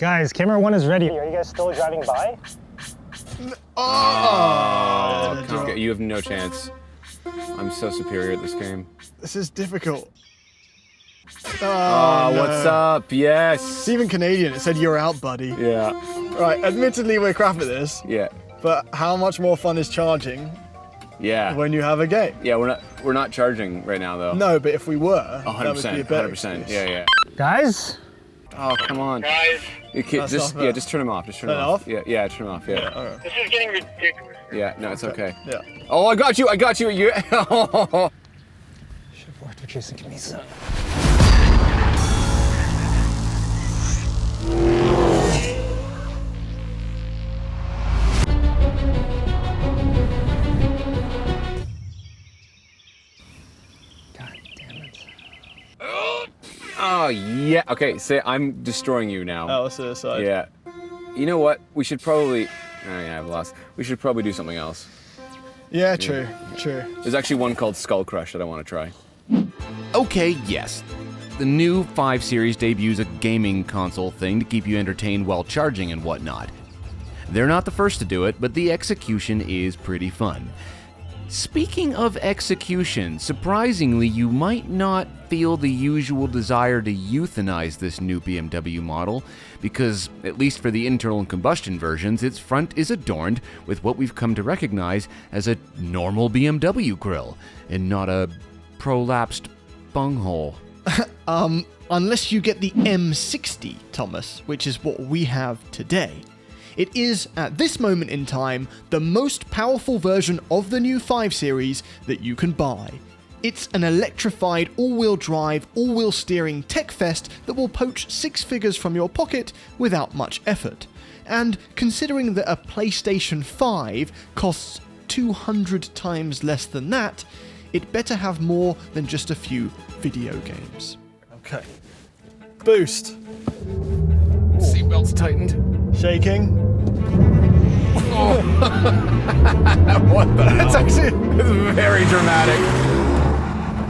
Guys, camera 1 is ready. Are you guys still driving by? Oh, you have no chance. I'm so superior at this game. This is difficult. Oh, no. What's up? Yes. It's even Canadian. It said, "You're out, buddy." Yeah. Right, admittedly we're crap at this. Yeah. But how much more fun is charging when you have a game? Yeah, we're not charging right now though. No, but if we were, 100%, that would be a better 100%. excuse. Yeah. Guys? Oh, come on. Guys, Just turn them off. Just turn them off. Yeah, turn them off. Yeah. Okay. this is getting ridiculous. Yeah, no, it's okay. Yeah. Oh, I got you. You. Should have worked with Jason Camisa. God damn it. Oh yeah. Okay, say I'm destroying you now. Oh, let's do this side. Yeah. You know what? We should probably. Oh yeah, I've lost. We should probably do something else. Yeah, true. There's actually one called Skull Crush that I want to try. Okay, yes. The new 5 Series debuts a gaming console thing to keep you entertained while charging and whatnot. They're not the first to do it, but the execution is pretty fun. Speaking of execution, surprisingly, you might not feel the usual desire to euthanize this new BMW model, because, at least for the internal combustion versions, its front is adorned with what we've come to recognize as a normal BMW grille, and not a prolapsed bunghole. Unless you get the M60, Thomas, which is what we have today. It is, at this moment in time, the most powerful version of the new 5 Series that you can buy. It's an electrified all-wheel drive, all-wheel steering tech fest that will poach 6 figures from your pocket without much effort. And considering that a PlayStation 5 costs 200 times less than that, it better have more than just a few video games. Okay. Boost. Seatbelt's tightened. Shaking. What the hell? It's actually... It's very dramatic.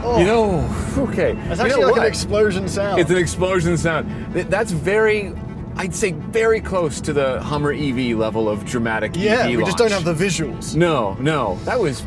Oh. You know, okay. It's actually like an explosion sound. It's an explosion sound. That's very, I'd say, very close to the Hummer EV level of dramatic EV we launch. just don't have the visuals. No. That was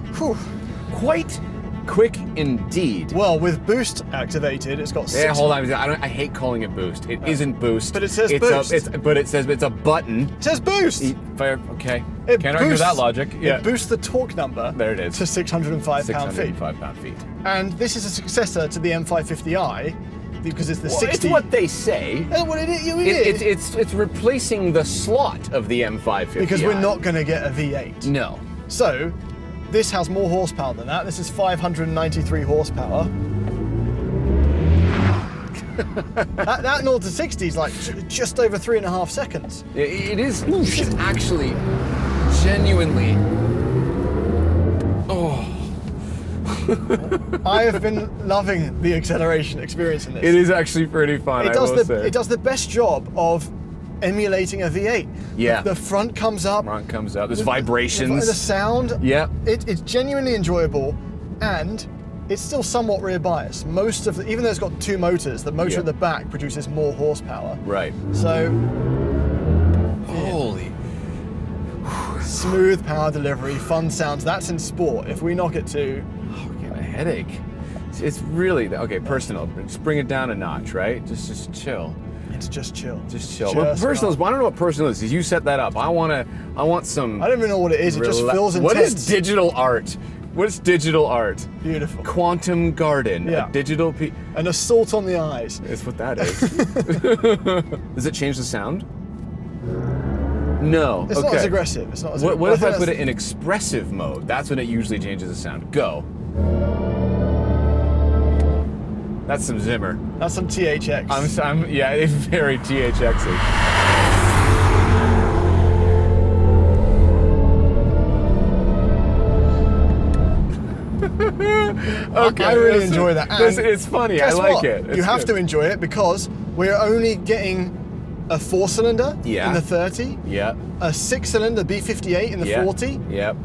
quite quick indeed. Well, with boost activated, it's got 6... Yeah, hold on. I hate calling it boost. It isn't boost. But it says boost. But it says it's a button. It says boost! Okay. It Can't argue boosts- that logic. Yeah. It boosts the torque number There it is. to 605 pound-feet. 605 pound-feet. And this is a successor to the M550i, because it's the 60... It's what they say. Well, it is. It's replacing the slot of the M550. Because we're not going to get a V8. No. So, this has more horsepower than that. This is 593 horsepower. that 0 to 60 is like just over 3.5 seconds. It is. This is actually genuinely. Oh. I have been loving the acceleration experience in this. It is actually pretty fun. It does the best job of emulating a V8. Yeah. The front comes up. There's vibrations. The sound. Yeah. It's genuinely enjoyable, and it's still somewhat rear biased. Even though it's got 2 motors, the motor at the back produces more horsepower. Right. So. Holy. Smooth power delivery, fun sounds. That's in sport. If we knock it to. Oh, I'm getting a headache. It's really okay. Personal. Just bring it down a notch, right? Just chill. It's just chill. Just chill. Well, personal is. I don't know what personal is. You set that up. I want some. I don't even know what it is. It just feels intense. What is digital art? What is digital art? Beautiful. Quantum Garden. Yeah. A digital. An assault on the eyes. That's what that is. Does it change the sound? No. It's not as aggressive. It's not as aggressive. What if I put it in expressive mode? That's when it usually changes the sound. Go. That's some Zimmer. That's some THX. Yeah, it's very THX-y. Okay, I really enjoy that. And it's funny. I guess like what? it. You have to enjoy it because we're only getting a 4-cylinder in the 30, Yeah. a 6-cylinder B58 in the 40, Yep.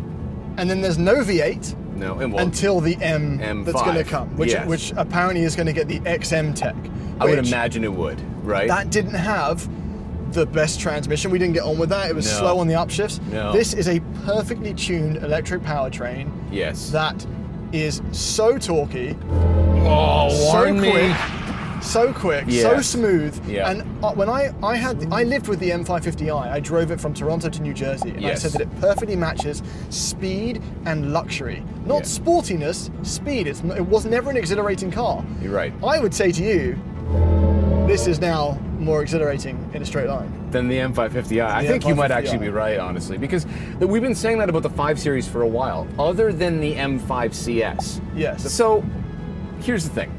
and then there's no V8 No. And until the M that's going to come, which apparently is going to get the XM tech. I would imagine it would, right? That didn't have the best transmission. We didn't get on with that. It was No. slow on the upshifts. No. This is a perfectly tuned electric powertrain Yes. that is so torquey, Oh, so warn me. quick, so quick, so Yes. smooth. Yeah. And when I lived with the M550i. I drove it from Toronto to New Jersey, and I Yes. said that it perfectly matches speed and luxury, not Yeah. sportiness. Speed. It was never an exhilarating car. You're right. I would say to you, this is now more exhilarating in a straight line. Than the M550i. I The think you might M550i. actually be right, honestly, because we've been saying that about the 5 Series for a while, other than the M5 CS. Yes. So, here's the thing.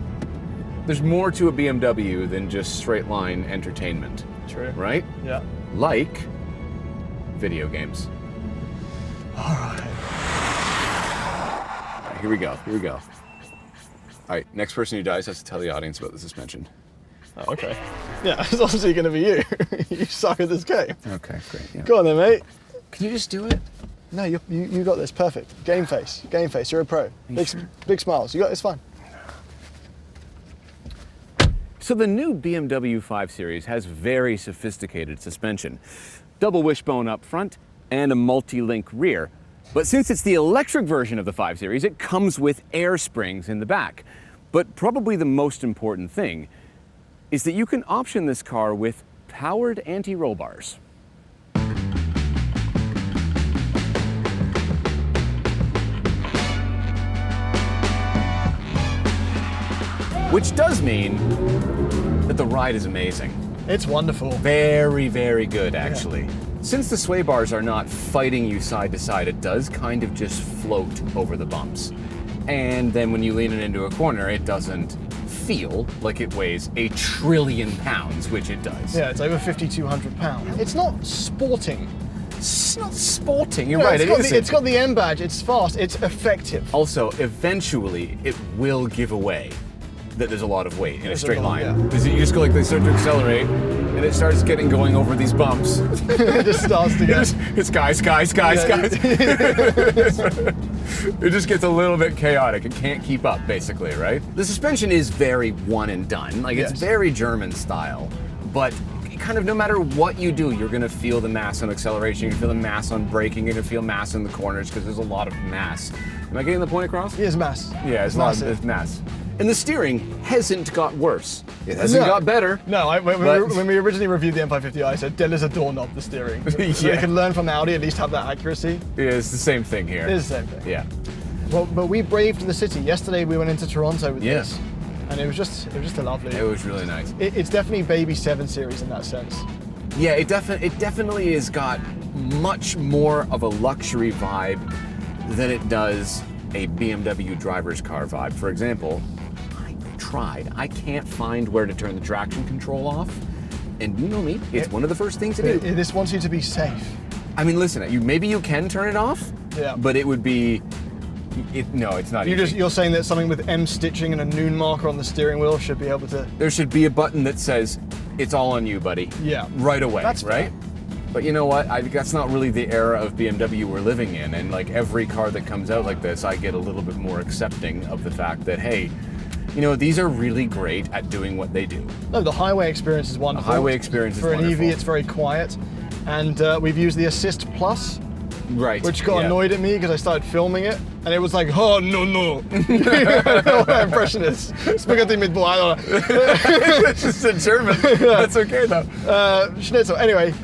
There's more to a BMW than just straight line entertainment, True. right? Yeah. Like video games. All right. All right, here we go. All right, next person who dies has to tell the audience about the suspension. Oh, okay. Yeah, it's obviously going to be you. You suck at this game. Okay, great. Yeah. Go on then, mate. Can you just do it? No, you got this. Perfect. Game face. You're a pro. Big smiles. You got. It's fine. So the new BMW 5 Series has very sophisticated suspension. Double wishbone up front and a multi-link rear. But since it's the electric version of the 5 Series, it comes with air springs in the back. But probably the most important thing is that you can option this car with powered anti-roll bars. Which does mean that the ride is amazing. It's wonderful. Very, very good, actually. Since the sway bars are not fighting you side to side, it does kind of just float over the bumps. And then when you lean it into a corner, it doesn't feel like it weighs 1 trillion pounds, which it does. Yeah, it's over 5,200 pounds. It's not sporting. It's not sporting, you're No, right, it's got the M badge. It's fast. It's effective. Also, eventually, it will give away that there's a lot of weight in a There's a straight lot, line. yeah. Because you just go like, they start to accelerate, and it starts going over these bumps. It just starts to get. It's guys. It just gets a little bit chaotic. It can't keep up, basically, right? The suspension is very one and done. Like, it's Yes. very German style, but kind of no matter what you do, you're gonna feel the mass on acceleration, you're gonna feel the mass on braking, you're gonna feel mass in the corners, because there's a lot of mass. Am I getting the point across? Here's mass. Yeah, it's massive. it's mass. And the steering hasn't got worse. It hasn't got better. No, But- when we originally reviewed the M550i, I said, "Del is a doorknob, the steering." So Yeah. you can learn from Audi, at least have that accuracy. Yeah, it's the same thing here. It is the same thing. Yeah. Well, but we braved the city. Yesterday we went into Toronto with Yeah. this, and it was just a lovely. It was really nice. It's definitely baby 7 Series in that sense. Yeah, it definitely has got much more of a luxury vibe than it does a BMW driver's car vibe. For example, I tried. I can't find where to turn the traction control off. And you know me, it's one of the first things to do. This wants you to be safe. I mean, listen, maybe you can turn it off, Yeah. but it would be, no, it's not easy. You're saying that something with M stitching and a noon marker on the steering wheel should be able to. There should be a button that says, it's all on you, buddy. Yeah. Right away, That's right? fair. But you know what? That's not really the era of BMW we're living in. And like every car that comes out like this, I get a little bit more accepting of the fact that, hey, you know, these are really great at doing what they do. No, the highway experience is wonderful. The highway experience is For an wonderful. EV, it's very quiet. And we've used the Assist Plus, Right. which got yeah. annoyed at me because I started filming it, and it was like, oh, no. I don't know what that impression is. Spaghetti meatball, I don't know. It's just in German. That's okay though. Schnitzel. Anyway,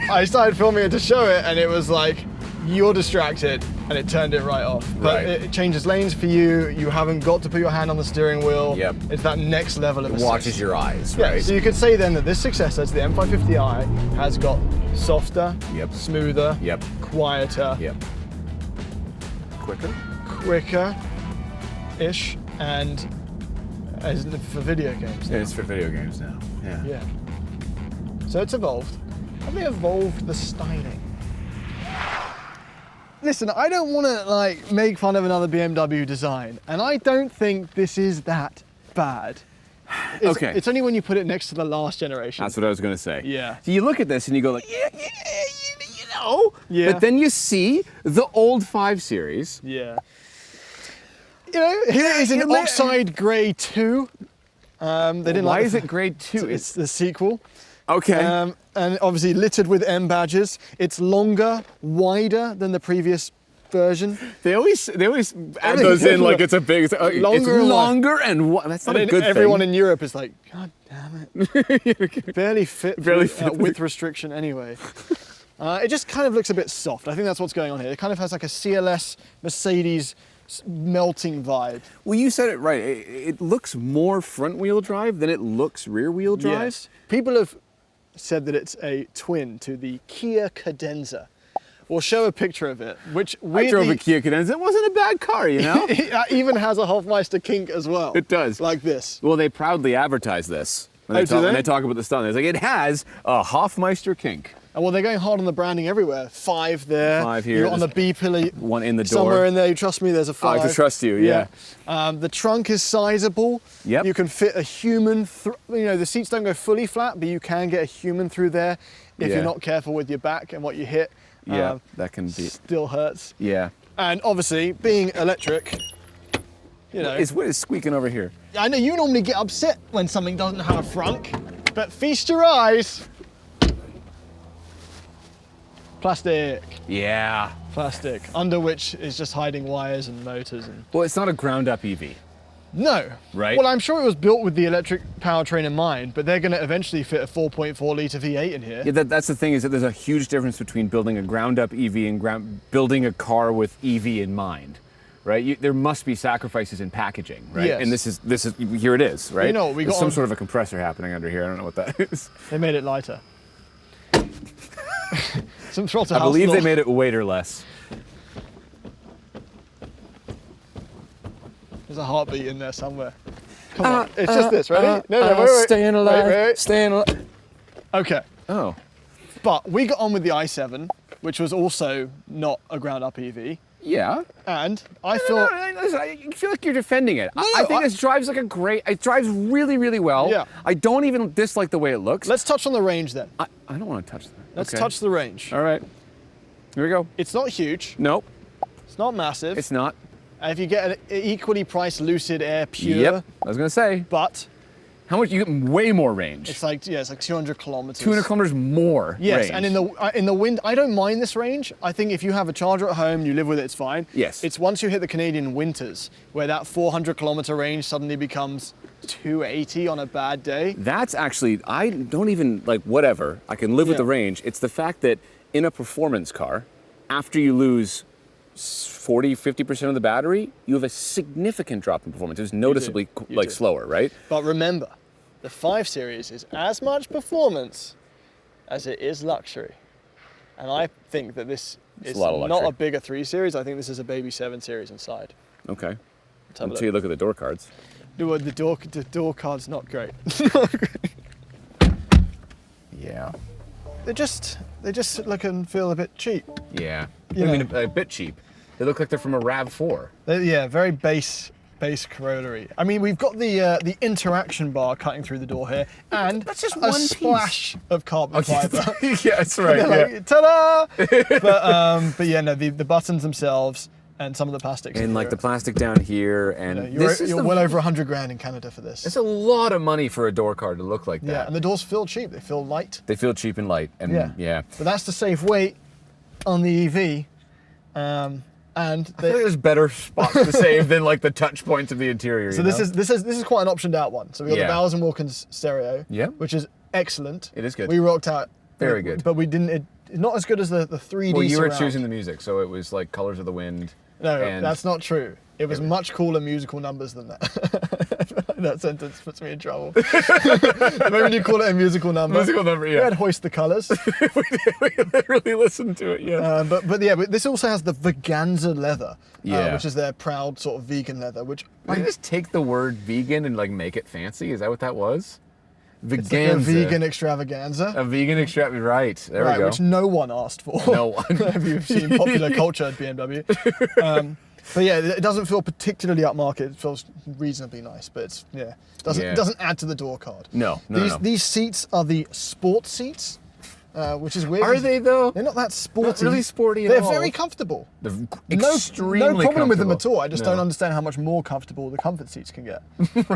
I started filming it to show it, and it was like, you're distracted, and it turned it right off. But Right. it changes lanes for you. You haven't got to put your hand on the steering wheel. Yep. It's that next level of It assist. watches your eyes, Yeah, right? so you could say then that this successor to the M550i has got softer, Yep. smoother, Yep. quieter, Yep. Quicker? quicker-ish, and as for video games. Yeah, it's for video games now. Yeah. Yeah. So it's evolved. Have they evolved the styling? Listen, I don't want to like make fun of another BMW design, and I don't think this is that bad. Okay. It's only when you put it next to the last generation. That's what I was gonna say. Yeah. So you look at this and you go like, yeah, you know. Yeah. But then you see the old 5 Series. Yeah. You know, here is an Oxide Grey 2. They didn't Why like is it grade 2? It's the sequel. Okay. And obviously littered with M badges. It's longer, wider than the previous version. They always add those in like it's a big. It's longer and that's not a good everyone thing. in Europe is like, God damn it. Barely fit width restriction anyway. It just kind of looks a bit soft. I think that's what's going on here. It kind of has like a CLS Mercedes melting vibe. Well, you said it right. It looks more front wheel drive than it looks rear wheel drive. Yes. People have said that it's a twin to the Kia Cadenza. We'll show a picture of it, which I drove a Kia Cadenza. It wasn't a bad car, you know? It even has a Hofmeister kink as well. It does. Like this. Well, they proudly advertise this. When they talk about the stuff. It's like, it has a Hofmeister kink. And well, they're going hard on the branding everywhere. 5 there. 5 here. You've got on the B pillar. One in the door. Somewhere in there, you trust me, there's a 5. I can trust you, yeah. The trunk is sizable. Yep. You can fit a human, the seats don't go fully flat, but you can get a human through there if you're not careful with your back and what you hit. Yeah, that can be. Still hurts. Yeah. And obviously, being electric, What is squeaking over here? I know you normally get upset when something doesn't have a frunk, but feast your eyes. Plastic. Yeah. Plastic, under which is just hiding wires and motors and... Well, it's not a ground up EV. No. Right. Well, I'm sure it was built with the electric powertrain in mind, but they're going to eventually fit a 4.4 litre V8 in here. Yeah, that's the thing, is that there's a huge difference between building a ground up EV and building a car with EV in mind. Right? There must be sacrifices in packaging, right? Yes. And this is here it is, right? You know, we There's got some sort of a compressor happening under here. I don't know what that is. They made it lighter. Some throttle I believe they made it weighterless. There's a heartbeat in there somewhere. Come on, it's just this, ready? Wait. Staying alive, Wait. staying alive. Okay, Oh. but we got on with the i7, which was also not a ground-up EV, Yeah. and I No, thought... listen, I feel like you're defending it. I no, think this drives like it drives really, really well. Yeah. I don't even dislike the way it looks. Let's touch on the range then. I don't want to touch that. Let's Okay. touch the range. All right. Here we go. It's not huge, Nope, it's not massive. it's not. And if you get an equally priced Lucid Air Pure, Yep. I was gonna say. but How much? You get way more range. it's like 200 kilometers. 200 kilometers more. Yes, range. and in the wind, I don't mind this range. I think if you have a charger at home, you live with it, it's fine. Yes. It's once you hit the Canadian winters where that 400 kilometer range suddenly becomes 280 on a bad day. That's actually, I don't even, like, whatever. I can live with the range. It's the fact that in a performance car, after you lose 40, 50% of the battery, you have a significant drop in performance. It's noticeably You do. slower, right? But remember, the 5 Series is as much performance as it is luxury. And I think that this is a lot of not luxury. a bigger 3 Series. I think this is a baby 7 Series inside. Okay. Let's have a Until you look at the door cards. The door card's not great. Yeah. They just look and feel a bit cheap. Yeah. You I mean, know. a bit cheap. They look like they're from a RAV4. Yeah, very base corollary. I mean, we've got the interaction bar cutting through the door here, and That's just a one piece. splash of carbon fiber. Yeah, that's right. They're Yeah. like, ta-da! But yeah, no, the buttons themselves and some of the plastics. And in like here, the plastic down here, and you're well over 100 grand in Canada for this. It's a lot of money for a door card to look like that. Yeah, and the doors feel cheap. They feel light. They feel cheap and light, and yeah. But that's to save weight on the EV. And I feel like there's better spots to save than like the touch points of the interior. so this is quite an optioned out one. So we got Yeah. the Bowers and Wilkins stereo, Yeah. which is excellent. It is good. We rocked out. Very good. But we didn't. Not as good as the 3D. Well, you were surround. choosing the music, so it was like Colors of the Wind. No, and that's not true. It was much cooler musical numbers than that. That sentence puts me in trouble. Maybe when you call it a musical number. Musical number, We yeah. had Hoist the Colours. we literally listened to it, yeah. But this also has the Veganza leather, Yeah. which is their proud sort of vegan leather, which Did they just take the word vegan and like make it fancy? Is that what that was? it's like a vegan extravaganza. A vegan extract, right? There we go. Which no one asked for. No one. If you've seen popular culture at BMW. But yeah, it doesn't feel particularly upmarket. It feels reasonably nice, but it's it doesn't add to the door card. No. These seats are the sport seats, which is weird. Are they though? They're not that sporty. Not really sporty at They're all. very comfortable. They're No extremely problem with them at comfortable. all. I just No. don't understand how much more comfortable the comfort seats can get.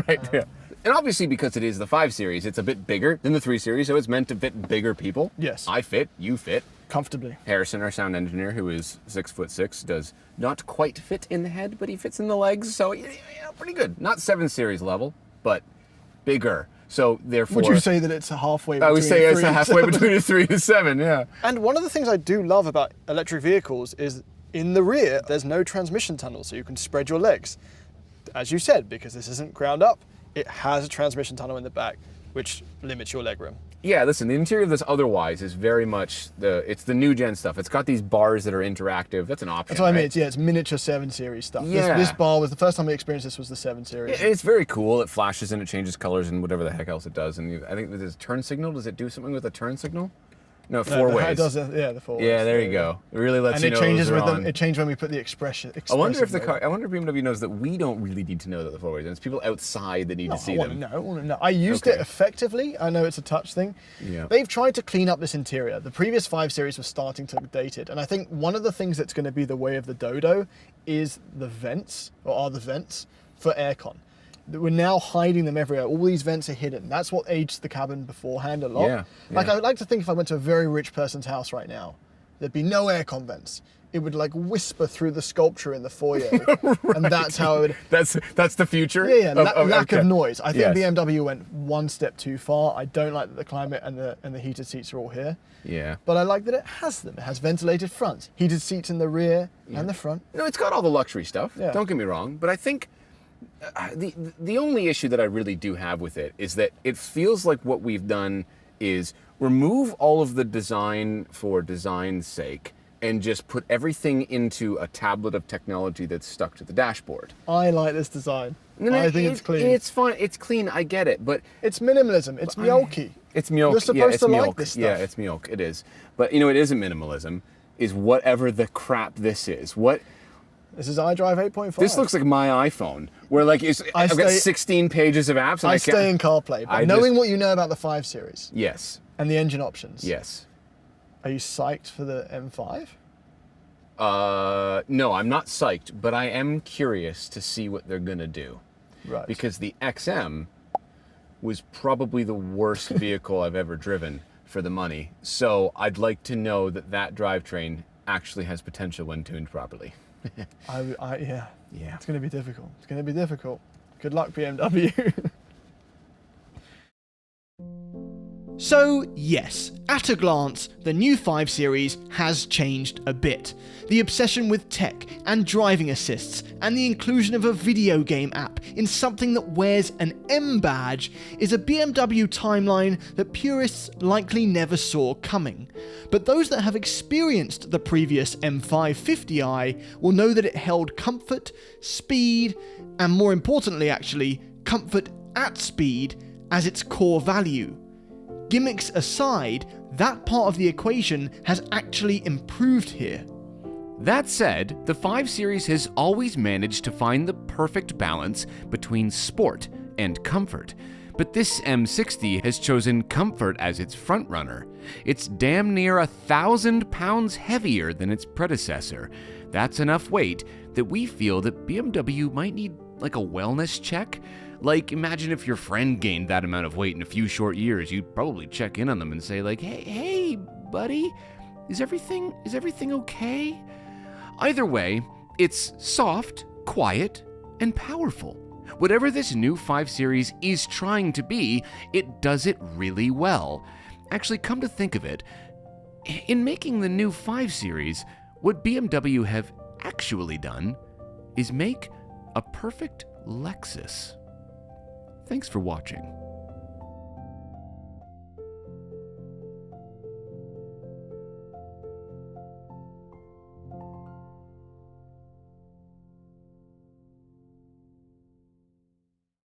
Right, yeah. And obviously because it is the 5 Series, it's a bit bigger than the 3 Series, so it's meant to fit bigger people. Yes. I fit, you fit. Comfortably. Harrison, our sound engineer, who is 6'6", does not quite fit in the head, but he fits in the legs, so pretty good. Not 7 Series level, but bigger. So therefore, Would you say that it's a halfway between I would say a it's 3 a and halfway 7? between a 3 and 7, yeah. And one of the things I do love about electric vehicles is in the rear, there's no transmission tunnel, so you can spread your legs. As you said, because this isn't ground up, it has a transmission tunnel in the back, which limits your legroom. Yeah, listen, the interior of this otherwise is very much it's the new gen stuff. It's got these bars that are interactive. That's an option. That's what I mean. right? It's miniature 7 Series stuff. Yeah. This bar was the first time we experienced this was the 7 Series. Yeah, it's very cool. It flashes and it changes colors and whatever the heck else it does. And I think with this turn signal, does it do something with a turn signal? No, four ways. It does, the 4 ways. Yeah, there you go. It really lets And you it know changes those are with them. on. It changed when we put the expression. I wonder if mode. I wonder if BMW knows that we don't really need to know that the 4 ways. And it's people outside that need to see I want to them. know. I want to know. I used Okay. it effectively. I know it's a touch thing. Yeah. They've tried to clean up this interior. The previous 5 Series was starting to look dated, and I think one of the things that's going to be the way of the dodo is the vents, or are the vents for aircon. We're now hiding them everywhere. All these vents are hidden. That's what aged the cabin beforehand a lot. Yeah, Like yeah. I would like to think if I went to a very rich person's house right now, there'd be no aircon vents. It would like whisper through the sculpture in the foyer, and that's how it would. That's the future. Yeah, lack okay. of noise. I think Yes. BMW went one step too far. I don't like that the climate and the heated seats are all here, Yeah. but I like that it has them. It has ventilated fronts, heated seats in the rear and the front. No, it's got all the luxury stuff. Yeah. Don't get me wrong, but I think the only issue that I really do have with it is that it feels like what we've done is remove all of the design for design's sake and just put everything into a tablet of technology that's stuck to the dashboard. I like this design. No, I think it's clean. It's fine. It's clean. I get it, but It's minimalism. It's milky. it's milk. You're supposed yeah, it's to milk. like this stuff. Yeah, it's milk. It is. But you know, it isn't minimalism. Is whatever the crap this is. What. This is iDrive 8.5. This looks like my iPhone, where like I've got 16 pages of apps, and I I can't. stay in CarPlay, but I knowing just- what you know about the 5 Series Yes, and the engine options, yes. are you psyched for the M5? No, I'm not psyched, but I am curious to see what they're gonna do, Right. because the XM was probably the worst vehicle I've ever driven for the money. So I'd like to know that that drivetrain actually has potential when tuned properly. Yeah. Yeah. It's going to be difficult. It's going to be difficult. Good luck, BMW. So, yes, at a glance, the new 5 Series has changed a bit. The obsession with tech and driving assists and the inclusion of a video game app in something that wears an M badge is a BMW timeline that purists likely never saw coming. But those that have experienced the previous M550i will know that it held comfort, speed, and more importantly actually, comfort at speed as its core value. Gimmicks aside, that part of the equation has actually improved here. That said, the 5 Series has always managed to find the perfect balance between sport and comfort. But this M60 has chosen comfort as its frontrunner. It's damn near 1,000 pounds heavier than its predecessor. That's enough weight that we feel that BMW might need like a wellness check. Like, imagine if your friend gained that amount of weight in a few short years, you'd probably check in on them and say like, hey, buddy, is everything okay? Either way, it's soft, quiet, and powerful. Whatever this new 5 Series is trying to be, it does it really well. Actually, come to think of it, in making the new 5 Series, what BMW have actually done is make a perfect Lexus. Thanks for watching.